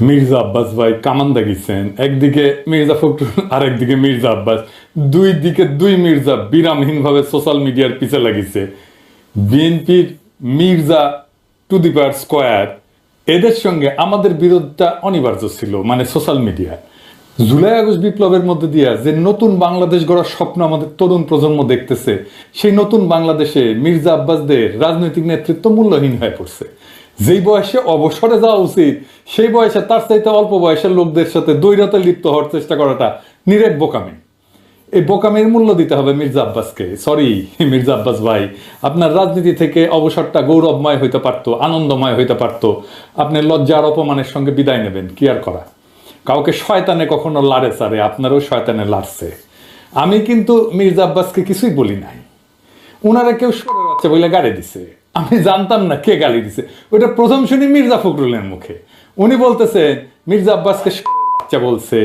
মির্জা আব্বাস ভাই কামান দাগিয়েছেন, একদিকে মির্জা ফখরুল আর একদিকে মির্জা আব্বাস, দুই দিকে দুই মির্জা বিরামহীনভাবে সোশ্যাল মিডিয়ার পিছে লাগিয়েছে। বিএনপির Mirza to the power square, এদের সঙ্গে আমাদের বিরোধটা অনিবার্য ছিল, মানে সোশ্যাল মিডিয়া। জুলাই আগস্ট বিপ্লবের মধ্যে দিয়ে যে নতুন বাংলাদেশ গড়ার স্বপ্ন আমাদের তরুণ প্রজন্ম দেখতেছে, সেই নতুন বাংলাদেশে মির্জা আব্বাসদের রাজনৈতিক নেতৃত্ব মূল্যহীন হয়ে পড়ছে। যেই বয়সে অবসরে যাওয়া উচিত, সেই বয়সে তার চাইতে অল্প বয়সের লোকদের সাথে দ্বৈরতা লিপ্ত হওয়ার চেষ্টা করাটা নিরেট বোকামি। এই বোকামির মূল্য দিতে হবে মির্জা আব্বাসকে। সরি মির্জা আব্বাস ভাই, আপনার রাজনীতি থেকে অবসরটা গৌরবময় হইতে পারতো, আনন্দময় হইতে পারতো। আপনি লজ্জার অপমানের সঙ্গে বিদায় নেবেন, কি আর করা। কাউকে শয়তানে কখনো লাড়ে চারে, আপনারও শয়তানে লাড়ছে। আমি কিন্তু মির্জা আব্বাসকে কিছুই বলি নাই। উনারা কেউ সরে যাচ্ছে বলে গাড়ি দিছে, আমি জানতাম না কে গালি দিছে। ওইটা প্রথম শুনি মির্জা ফখরুলের মুখে। উনি বলতেছে মির্জা আব্বাসকে বাচ্চা বলছে,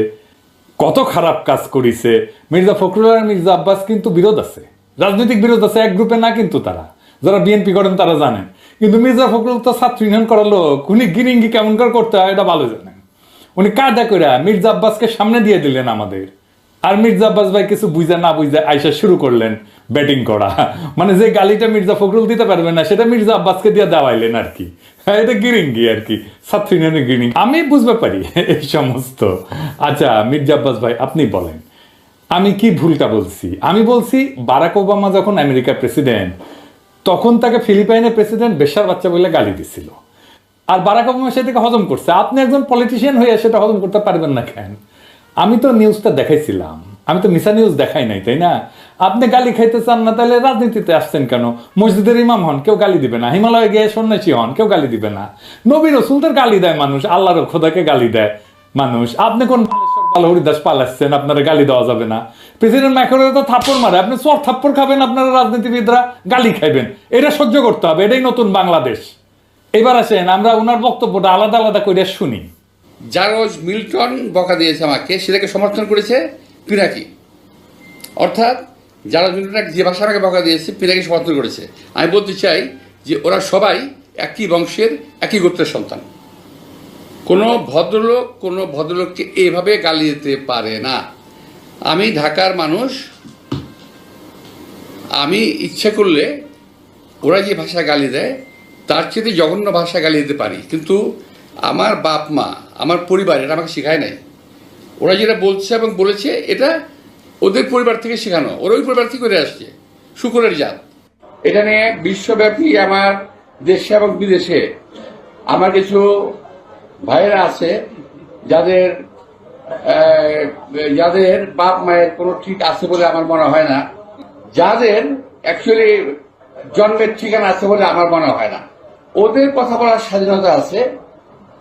কত খারাপ কাজ করিছে। মির্জা ফখরুল আর মির্জা আব্বাস কিন্তু বিরোধ আছে, রাজনৈতিক বিরোধ আছে, এক গ্রুপে না কিন্তু তারা। যারা বিএনপি করেন তারা জানেন। কিন্তু মির্জা ফখরুল তো ছাত্র ইউনিয়ন করালো, উনি গিরিঙ্গি কেমন করে করতে হয় এটা ভালো জানেন। উনি কায়দা করে মির্জা আব্বাসকে সামনে দিয়ে দিলেন আমাদের। আর মির্জা আব্বাস ভাই কিছু বুঝে না বুঝে আইসা শুরু করলেন ব্যাটিং করা। মানে যে গালিটা মির্জা ফখরুল দিতে পারবে না, সেটা মির্জা আব্বাসকে দিয়ে দেওয়াইলেন আর কি। হ্যাঁ, এটা গিরিঙ্গি আর কি, ছাত্র ইউনিয়নের গিরিঙ্গি। আমি বুঝতে পারি এই সমস্ত। আচ্ছা মির্জা আব্বাস ভাই, আপনি বলেন আমি কি ভুলটা বলছি? আমি বলছি বারাক ওবামা যখন আমেরিকার প্রেসিডেন্ট, তখন তাকে ফিলিপাইনের প্রেসিডেন্ট বেশার বাচ্চা বলে গালি দিছিল। আর বারাক ওবামা সেটাকে হজম করছে। আপনি একজন পলিটিশিয়ান হয়ে সেটা হজম করতে পারবেন না কেন? আমি তো নিউজটা দেখাইছিলাম, আমি তো মিশা নিউজ দেখাই নাই, তাই না? আপনি গালি খাইতে চান না, তাহলে রাজনীতিতে আসছেন কেন? মসজিদের ইমাম হন, কেউ গালি দিবে না। হিমালয়ে গিয়ে সন্ন্যাসী হন, কেউ গালি দিবে না। নবী রসুলদের গালি দেয় মানুষ, আল্লাহর খোদাকে গালি দেয় মানুষ। আপনি কোন ভালো হরিদাস পালাচ্ছেন, আপনারা গালি দেওয়া যাবে না? প্রেসিডেন্ট ম্যাক্রনের তো থাপ্পড় মারে, আপনি চর থাপ্পড় খাবেন, আপনারা রাজনীতিবিদরা গালি খাইবেন। এটা সহ্য করতে হবে, এটাই নতুন বাংলাদেশ। এবার আসেন আমরা ওনার বক্তব্যটা আলাদা আলাদা করে শুনি। জারজ মিল্টন বকা দিয়েছে আমাকে, সেটাকে সমর্থন করেছে পিনাকি। অর্থাৎ জারজ মিল্টন যে ভাষা আমাকে বকা দিয়েছে, পিনাকি সমর্থন করেছে। আমি বলতে চাই যে ওরা সবাই একই বংশের, একই গোত্রের সন্তান। কোনো ভদ্রলোককে এইভাবে গালি দিতে পারে না। আমি ঢাকার মানুষ, আমি ইচ্ছে করলে ওরা যে ভাষা গালি দেয় তার চেয়ে জঘন্য ভাষা গালি দিতে পারি। কিন্তু আমার বাপ মা, আমার পরিবার এটা আমাকে শেখায় নাই। ওরা যেটা বলছে এবং বলেছে, এটা ওদের পরিবার থেকে শেখানো, ওরা ওই পরিবার থেকে করে আসছে, শুকরের জাত। এটা নিয়ে বিশ্বব্যাপী আমার দেশে এবং বিদেশে আমার কিছু ভাইয়েরা আছে যাদের যাদের বাপ মায়ের কোনো ঠিক আছে বলে আমার মনে হয় না, যাদের অ্যাকচুয়ালি জন্মের ঠিকানা আছে বলে আমার মনে হয় না। ওদের কথা বলার স্বাধীনতা আছে,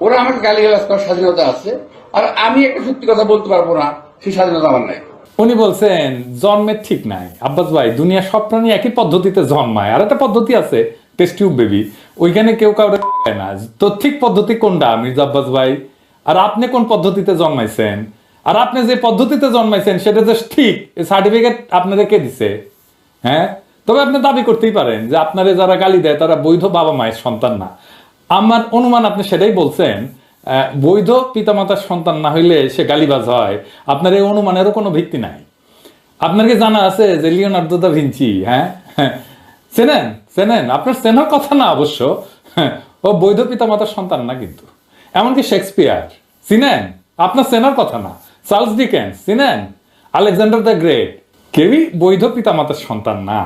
ওরা আমাকে গালিগালাজ করার স্বাধীনতা আছে, আর আমি একটা সত্যি কথা বলতে পারবো না, সেই স্বাধীনতা আমার নাই। উনি বলছেন জন্মের ঠিক নাই। আব্বাস ভাই, দুনিয়া সব প্রাণী একই পদ্ধতিতে জন্মায়। আর একটা পদ্ধতি আছে, টেস্ট টিউব বেবি, ওইখানে কেউ কাউরে খায় না। তো ঠিক পদ্ধতি কোনটা মির্জা আব্বাস ভাই? আর আপনি কোন পদ্ধতিতে জন্মাইছেন? আর আপনি যে পদ্ধতিতে জন্মাইছেন সেটা যে ঠিক, সার্টিফিকেট আপনাদের কে দিছে? হ্যাঁ, তবে আপনি দাবি করতেই পারেন যে আপনারা যারা গালি দেয় তারা বৈধ বাবা মায়ের সন্তান না। আমার অনুমান আপনি সেটাই বলছেন, বৈধ পিতামাতার সন্তান না হইলে সে গালিবাজ হয়। আপনার এই অনুমানেরও কোনো ভিত্তি নাই। আপনার কি জানা আছে যে লিওনার্দো দা ভিঞ্চি, হ্যাঁ চেনেন? চেনেন? আপনার চেনার কথা না অবশ্য, ও বৈধ পিতামাতার সন্তান না কিন্তু। এমনকি শেক্সপিয়ার চিনেন? আপনার চেনার কথা না। চার্লস ডিকেন্স চিনেন? আলেকজান্ডার দ্য গ্রেট, কেউই বৈধ পিতামাতার সন্তান না।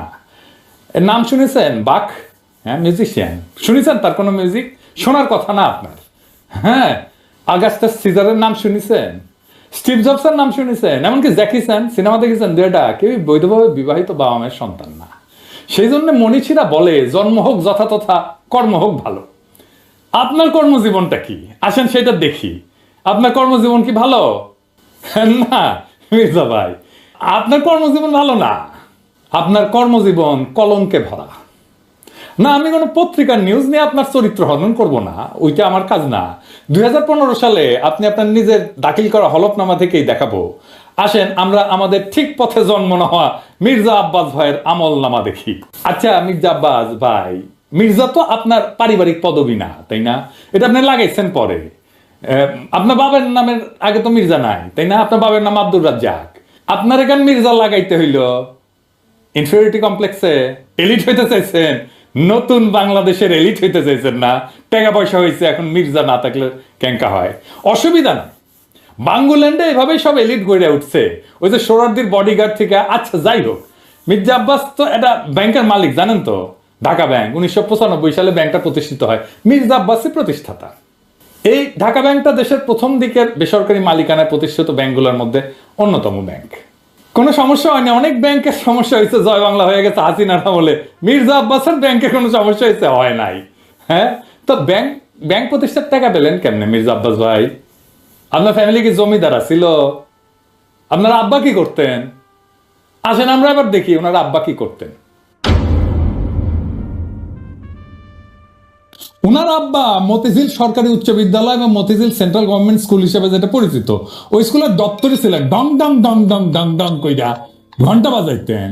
এর নাম শুনেছেন? বাক, হ্যাঁ, মিউজিশিয়ান, শুনেছেন তার কোনো মিউজিক? শোনার কথা না আপনার। হ্যাঁ, আগাস্টাস সিজারের নাম শুনেছেন? স্টিভ জবসের নাম শুনেছেন? এমনকি জ্যাকি চ্যান সিনেমা দেখেছেন? দুটা কেউই বৈধভাবে বিবাহিত বাবা মায়ের সন্তান না। সেই জন্য মনীষীরা বলে জন্ম হোক যথাতথা, কর্ম হোক ভালো। আপনার কর্মজীবনটা কি? আসেন সেটা দেখি। আপনার কর্মজীবন কি ভালো? না মির্জা ভাই, আপনার কর্মজীবন ভালো না। আপনার কর্মজীবন কলঙ্কে ভরা। না, আমি কোনো পত্রিকার নিউজ নিয়ে আপনার চরিত্র হনন করব না, ওইটা আমার কাজ না। 2015 সালে আপনি আপনার নিজের দাখিল করা হলফনামা থেকেই দেখাবো। আসেন আমরা আমাদের ঠিক পথে জন্ম না হওয়া মির্জা আব্বাস ভাইয়ের আমল নামা দেখি। আচ্ছা মির্জা আব্বাস ভাই, মির্জা তো আপনার পারিবারিক পদবি না, তাই না? এটা আপনি লাগাইছেন পরে। আপনার বাবার নামের আগে তো মির্জা নাই, তাই না? আপনার বাবার নাম আব্দুর রাজ্জাক, আপনার এখানে মির্জা লাগাইতে হইল ইনফিরিয়রিটি কমপ্লেক্সে। এলিট হইতে চাইছেন, নতুন বাংলাদেশের এলিট হইতে চাইছেন না? টাকা পয়সা হয়েছে, এখন মির্জা না থাকলে ক্যাঙ্কা হয়, অসুবিধা না। বাঙ্গুল্যান্ডে এভাবেই সব এলিট গড়ে উঠছে, ওই যে সোহরাওয়ার্দীর বডিগার্ড থেকে। আচ্ছা যাই হোক, মির্জা আব্বাস তো একটা ব্যাংকের মালিক, জানেন তো? ঢাকা ব্যাংক 1995 সালে ব্যাংকটা প্রতিষ্ঠিত হয়, মির্জা আব্বাসই প্রতিষ্ঠাতা। এই ঢাকা ব্যাংকটা দেশের প্রথম দিকের বেসরকারি মালিকানায় প্রতিষ্ঠিত ব্যাংকগুলোর মধ্যে অন্যতম ব্যাংক। কোনো সমস্যা হয়নি, অনেক ব্যাংকের সমস্যা হয়েছে, জয় বাংলা হয়ে গেছে হাসিনার আমলে। মির্জা আব্বাসের ব্যাংকের কোনো সমস্যা হয়েছে? হয় নাই। হ্যাঁ, তো ব্যাংক প্রতিষ্ঠার টাকা পেলেন কেমনে মির্জা আব্বাস ভাই? আপনার ফ্যামিলি কি জমিদার ছিল? আপনার আব্বা কি করতেন? আসেন আমরা এবার দেখি ওনার আব্বা কি করতেন। ওনার আব্বা মতিঝিল সরকারি উচ্চ বিদ্যালয় এবং মতিঝিল সেন্ট্রাল গভর্নমেন্ট স্কুল হিসেবে যেটা পরিচিত, ওই স্কুলের দপ্তরে ছিলেন। ডং ডং ডং ডং ডং ডং কইরা ঘন্টা বাজাইতেন।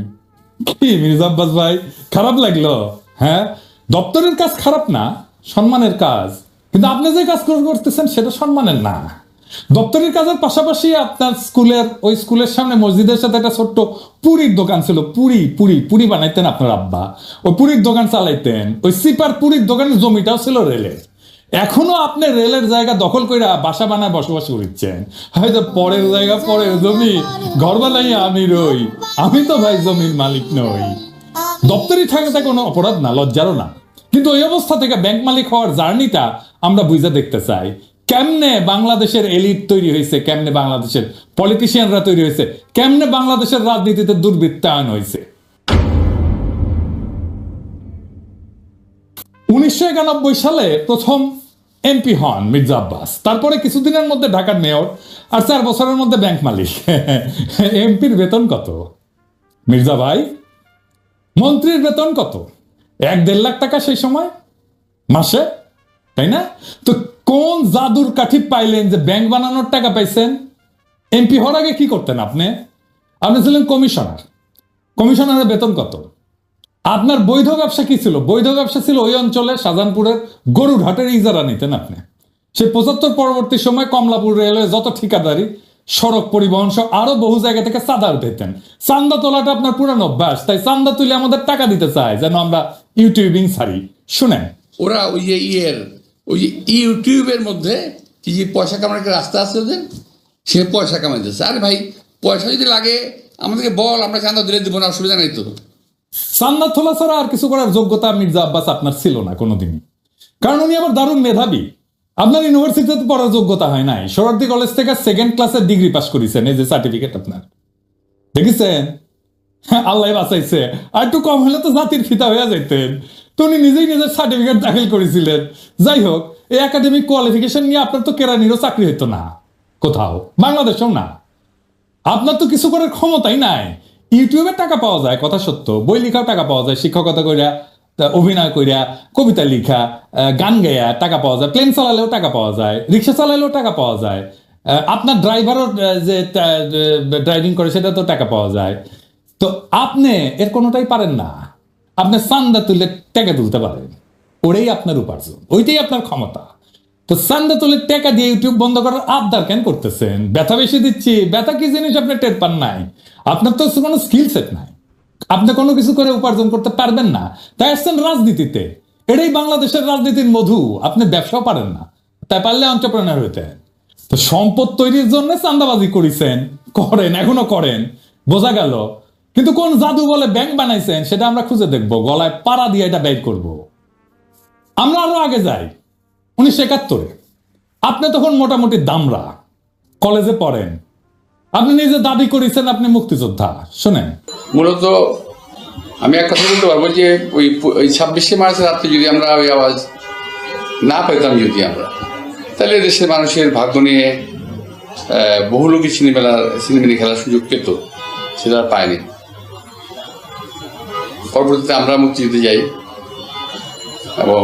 কি মির্জা আব্বাস ভাই, খারাপ লাগলো? হ্যাঁ, দপ্তরের কাজ খারাপ না, সম্মানের কাজ। কিন্তু আপনি যে কাজ করতেছেন সেটা সম্মানের না। দপ্তরের কাজের পাশাপাশি আপনার ওই স্কুলের সামনে মসজিদের সাথে একটা ছোট্ট পুরীর দোকান ছিল। পুরি বানাইতেন আপনার আব্বা, ওই পুরীর দোকান চালাইতেন। ওই সিপার পুরীর দোকানের জমিটাও ছিল রেলের। এখনো আপনি রেলের জায়গা দখল করে বাসা বানায় বসবাস করছেন। হয়তো পরের জায়গা পরের জমি, ঘর বানাই আমি রই, আমি তো ভাই জমির মালিক নই। দপ্তরি থাকাটা কোনো অপরাধ না, লজ্জারও না। কিন্তু ওই অবস্থা থেকে ব্যাংক মালিক হওয়ার জার্নিটা আমরা বুঝে দেখতে চাই। কেমনে বাংলাদেশের এলিট তৈরি হয়েছে, কেমনে বাংলাদেশের পলিটিশিয়ানরা তৈরি হয়েছে, কেমনে বাংলাদেশের রাজনীতিতে দুর্বৃত্তায়ন হয়েছে। 1991 সালে প্রথম এমপি হন মির্জা আব্বাস, তারপরে কিছুদিনের মধ্যে ঢাকার মেয়র, আর 4 বছরের মধ্যে ব্যাংক মালিক। এমপির বেতন কত মির্জা ভাই? মন্ত্রীর বেতন কত? 1-1.5 লাখ টাকা সেই সময় মাসে, তাই না? তো কোন জাদুর কাঠি পাইলেন যে ব্যাংক বানানোর টাকা পাইছেন? এমপি হওয়ার আগে কি করতেন আপনি? আপনি ছিলেন কমিশনার। কমিশনারের বেতন কত? আপনার বৈধ ব্যবসা কি ছিল? বৈধ ব্যবসা ছিল ওই অঞ্চলে শাহজাহানপুরের গরুর হাটের ইজারা নিতেন আপনি। সেই 75 পরবর্তী সময় কমলাপুর রেলওয়ে যত ঠিকাদারি, সড়ক পরিবহন সহ আরো বহু জায়গা থেকে চাঁদা উঠাইতেন। চান্দা তোলাটা আপনার পুরানো অভ্যাস, তাই চান্দা তুলে আমাদের টাকা দিতে চায় যেন আমরা ইউটিউবিং ছাড়ি। শুনেন, ওরা ওই যে ইউটিউবের মধ্যে কি যে পয়সা কামানোর একটা রাস্তা আছে ওদের, সে পয়সা কামাইতেছে। আরে ভাই, পয়সা যদি লাগে আমাদেরকে বল, আমরা চাঁদা দিলে দিব না, অসুবিধা নাই তো। চান্দা তোলা ছাড়া আর কিছু করার যোগ্যতা মির্জা আব্বাস আপনার ছিল না কোনোদিনই, কারণ উনি আবার দারুণ মেধাবী। আপনার ইউনিভার্সিটিতে পড়ার যোগ্যতা হয় নাই, সোহরাওয়ার্দী কলেজ থেকে 2nd ক্লাসের ডিগ্রি পাস করেছেন, এই যে সার্টিফিকেট আপনার, দেখেছেন? আল্লাহ বাঁচাইছে, আর একটু কম হলে তো জাতির ফিতা হয়ে যাইতেন। তো উনি নিজেই নিজের সার্টিফিকেট দাখিল করেছিলেন। যাই হোক, এই একাডেমিক কোয়ালিফিকেশন নিয়ে আপনার তো কেরানিরও চাকরি হইতো না কোথাও, বাংলাদেশেও না। আপনার তো কিছু করার ক্ষমতাই নাই। ইউটিউবে টাকা পাওয়া যায়, কথা সত্য, বই লেখাও টাকা পাওয়া যায়, শিক্ষকতা কইরা, অভিনয় কইরা, কবিতা লিখা, গান গাইয়া টাকা পাওয়া যায়, প্লেন চালালেও টাকা পাওয়া যায়, রিক্সা চালালেও টাকা পাওয়া যায়, আপনার ড্রাইভারও যে ড্রাইভিং করে সেটা তো টাকা পাওয়া যায়। তো আপনি এর কোনোটাই পারেন না। আপনি চান্দা তুলে টাকা তুলতে পারেন, ওটাই আপনার উপার্জন, ওইটাই আপনার ক্ষমতা। তো চান্দা তুলে টাকা দিয়ে ইউটিউব বন্ধ করার আবদার কেন করতেছেন? ব্যথা বেশি দিচ্ছি, ব্যথা কি জিনিস আপনি টের পান নাই? আপনার তো কোনো স্কিল সেট নাই, আপনি কোনো কিছু করে উপার্জন করতে পারবেন না, তাই আসছেন রাজনীতিতে। এটাই বাংলাদেশের রাজনীতির মধু। আপনি ব্যবসাও পারেন না, তাই পারলে এন্টারপ্রেনার হইতেন। তো সম্পদ তৈরির জন্য চান্দাবাজি করেছেন, করেন, এখনো করেন, বোঝা গেল। কিন্তু কোন জাদু বলে ব্যাংক বানাইছেন সেটা আমরা খুঁজে দেখবো, গলায় পাড়া দিয়ে এটা ব্যয় করব। আমরা আরো আগে যাই, 1971-এ আপনি তখন মোটামুটি দামরা, কলেজে পড়েন, আপনি নিজে দাবি করেছেন আপনি মুক্তিযোদ্ধা। শোনেন, মূলত আমি এক কথা বলতে পারবো যে ওই 26শে মার্চের রাত্রে যদি আমরা ওই আওয়াজ না পেতাম, যদি আমরা, তাহলে দেশের মানুষের ভাগ্য নিয়ে বহু লোকই সিনেমিনি খেলার সুযোগ পেত, সেটা আর পায়নি। পরবর্তীতে আমরা মুক্তিযুদ্ধে যাই এবং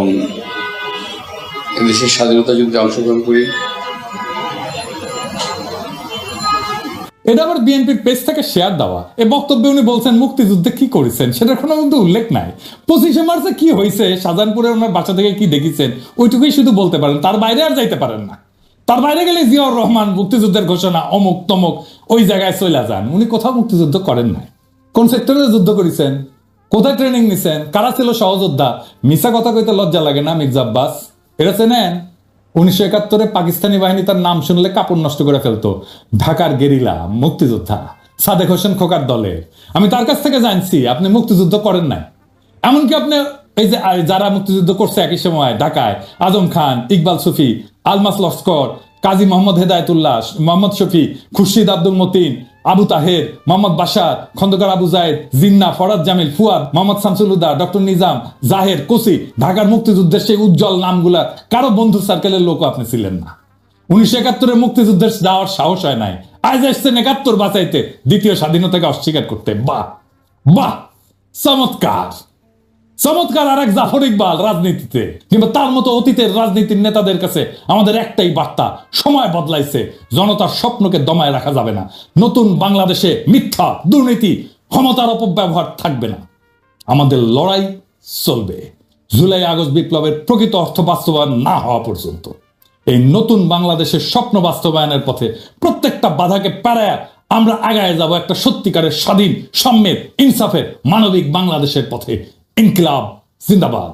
দেশের স্বাধীনতা যুদ্ধে অংশগ্রহণ করি। এটা আবার বিএনপির পেজ থেকে শেয়ার দেওয়া। এই বক্তব্যে উনি বলছেন মুক্তিযুদ্ধে কি করেছেন সেটার কোনো কিন্তু উল্লেখ নাই। 25শে মার্চে কি হয়েছে, শাহজাহানপুরে ওনার বাসা থেকে কি দেখেছেন, ওইটুকুই শুধু বলতে পারেন, তার বাইরে আর যাইতে পারেন না। তার বাইরে গেলে জিয়াউর রহমান মুক্তিযুদ্ধের ঘোষণা অমুক তমুক ওই জায়গায় চলে যান। উনি কোথাও মুক্তিযুদ্ধ করেন নাই। কোন সেক্টরে যুদ্ধ করেছেন, কোথায় ট্রেনিং নিছেন, কারা ছিল সহযোদ্ধা? মিছা কথা কইতে লজ্জা লাগে না মির্জা আব্বাস? এটা চেনেন? 1971 পাকিস্তানি বাহিনী তার নাম শুনলে কাপড় নষ্ট করে ফেলতো। ঢাকার গেরিলা মুক্তিযোদ্ধা সাদেক হোসেন খোকার দলে। আমি তার কাছ থেকে জানছি আপনি মুক্তিযুদ্ধ করেন নাই। এমনকি আপনি এই যে যারা মুক্তিযুদ্ধ করছে একই সময় ঢাকায়, আজম খান, ইকবাল সুফি, আলমাস লস্কর, কাজী মোহাম্মদ হেদায়তুল্লাহ, মোহাম্মদ শফি, খুরশিদ আব্দুল মতিন, আবু তাহের, মোহাম্মদ বাশার, খন্দকার আবু জায়েদ, জিন্না, ফরাদ জামিল, ফুয়াদ, মোহাম্মদ শামসুল হুদা, ডক্টর নিজাম, জাহের, কোসি, ঢাকার মুক্তিযুদ্ধের সেই উজ্জ্বল নামগুলা কারো বন্ধু সার্কেলের লোক আপনি ছিলেন না। 1971 মুক্তিযুদ্ধের যাওয়ার সাহস হয় নাই, আজ আসছেন 71 বাঁচাইতে, দ্বিতীয় স্বাধীনতাকে অস্বীকার করতে। বাহ বাহ, চমৎকার চমৎকার। আর এক জাফর ইকবাল রাজনীতিতে, কিংবা তার মতো অতীতের রাজনীতির নেতাদের কাছে আমাদের একটাই বার্তা, সময় বদলাইছে, জনতার স্বপ্নকে দমায় রাখা যাবে না। নতুন বাংলাদেশে মিথ্যা, দুর্নীতি, ক্ষমতার অপব্যবহার থাকবে না। আমাদের লড়াই চলবে জুলাই আগস্ট বিপ্লবের প্রকৃত অর্থ বাস্তবায়ন না হওয়া পর্যন্ত। এই নতুন বাংলাদেশের স্বপ্ন বাস্তবায়নের পথে প্রত্যেকটা বাধাকে পেরায়া আমরা আগায় যাব একটা সত্যিকারের স্বাধীন, সম্মেদ, ইনসাফের, মানবিক বাংলাদেশের পথে। ইনকিলাব জিন্দাবাদ।